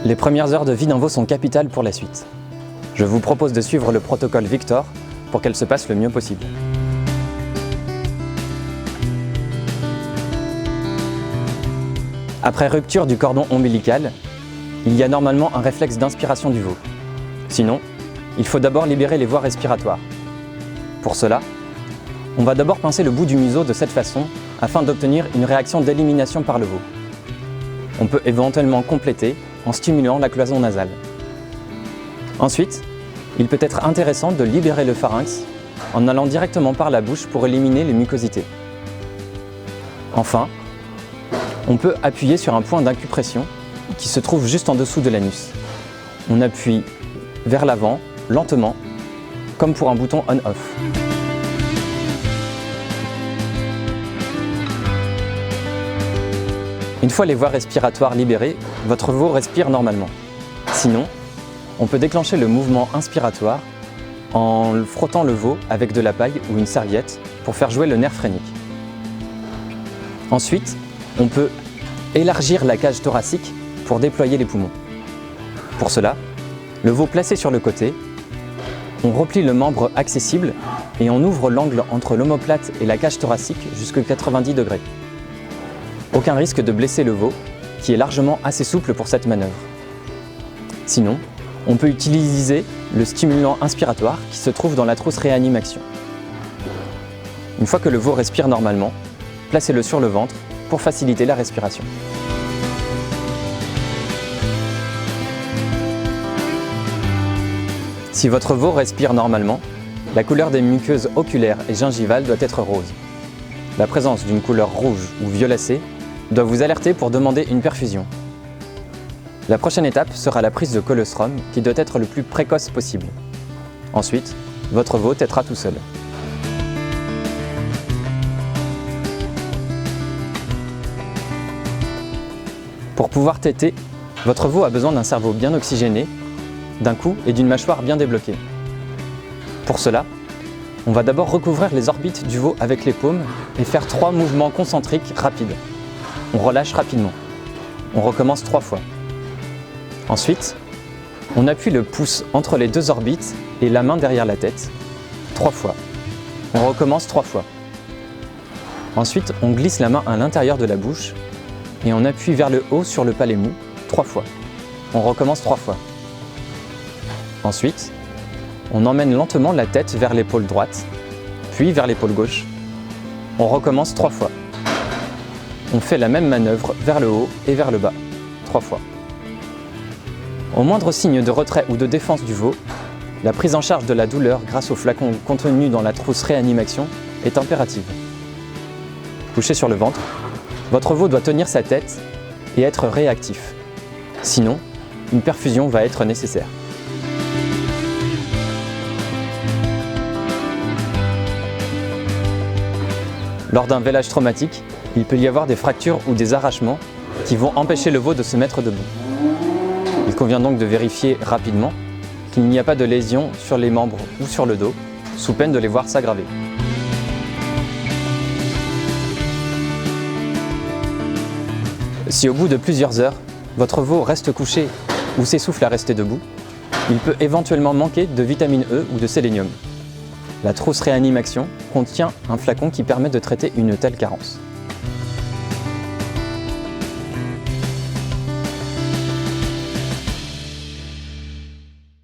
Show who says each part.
Speaker 1: Les premières heures de vie d'un veau sont capitales pour la suite. Je vous propose de suivre le protocole Victor pour qu'elle se passe le mieux possible. Après rupture du cordon ombilical, il y a normalement un réflexe d'inspiration du veau. Sinon, il faut d'abord libérer les voies respiratoires. Pour cela, on va d'abord pincer le bout du museau de cette façon afin d'obtenir une réaction d'élimination par le veau. On peut éventuellement compléter en stimulant la cloison nasale. Ensuite, il peut être intéressant de libérer le pharynx en allant directement par la bouche pour éliminer les mucosités. Enfin, on peut appuyer sur un point d'acupression qui se trouve juste en dessous de l'anus. On appuie vers l'avant, lentement, comme pour un bouton on-off. Une fois les voies respiratoires libérées, votre veau respire normalement. Sinon, on peut déclencher le mouvement inspiratoire en frottant le veau avec de la paille ou une serviette pour faire jouer le nerf phrénique. Ensuite, on peut élargir la cage thoracique pour déployer les poumons. Pour cela, le veau placé sur le côté, on replie le membre accessible et on ouvre l'angle entre l'omoplate et la cage thoracique jusqu'à 90 degrés. Aucun risque de blesser le veau, qui est largement assez souple pour cette manœuvre. Sinon, on peut utiliser le stimulant inspiratoire qui se trouve dans la trousse réanimation. Une fois que le veau respire normalement, placez-le sur le ventre pour faciliter la respiration. Si votre veau respire normalement, la couleur des muqueuses oculaires et gingivales doit être rose. La présence d'une couleur rouge ou violacée doit vous alerter pour demander une perfusion. La prochaine étape sera la prise de colostrum qui doit être le plus précoce possible. Ensuite, votre veau tétera tout seul. Pour pouvoir téter, votre veau a besoin d'un cerveau bien oxygéné, d'un cou et d'une mâchoire bien débloquée. Pour cela, on va d'abord recouvrir les orbites du veau avec les paumes et faire 3 mouvements concentriques rapides. On relâche rapidement. On recommence 3 fois. Ensuite, on appuie le pouce entre les 2 orbites et la main derrière la tête, 3 fois. On recommence 3 fois. Ensuite, on glisse la main à l'intérieur de la bouche et on appuie vers le haut sur le palais mou, 3 fois. On recommence 3 fois. Ensuite, on emmène lentement la tête vers l'épaule droite, puis vers l'épaule gauche. On recommence 3 fois. On fait la même manœuvre vers le haut et vers le bas, 3 fois. Au moindre signe de retrait ou de défense du veau, la prise en charge de la douleur grâce au flacon contenu dans la trousse réanimation est impérative. Couché sur le ventre, votre veau doit tenir sa tête et être réactif. Sinon, une perfusion va être nécessaire. Lors d'un vélage traumatique, il peut y avoir des fractures ou des arrachements qui vont empêcher le veau de se mettre debout. Il convient donc de vérifier rapidement qu'il n'y a pas de lésions sur les membres ou sur le dos, sous peine de les voir s'aggraver. Si au bout de plusieurs heures, votre veau reste couché ou s'essouffle à rester debout, il peut éventuellement manquer de vitamine E ou de sélénium. La trousse réanimation contient un flacon qui permet de traiter une telle carence.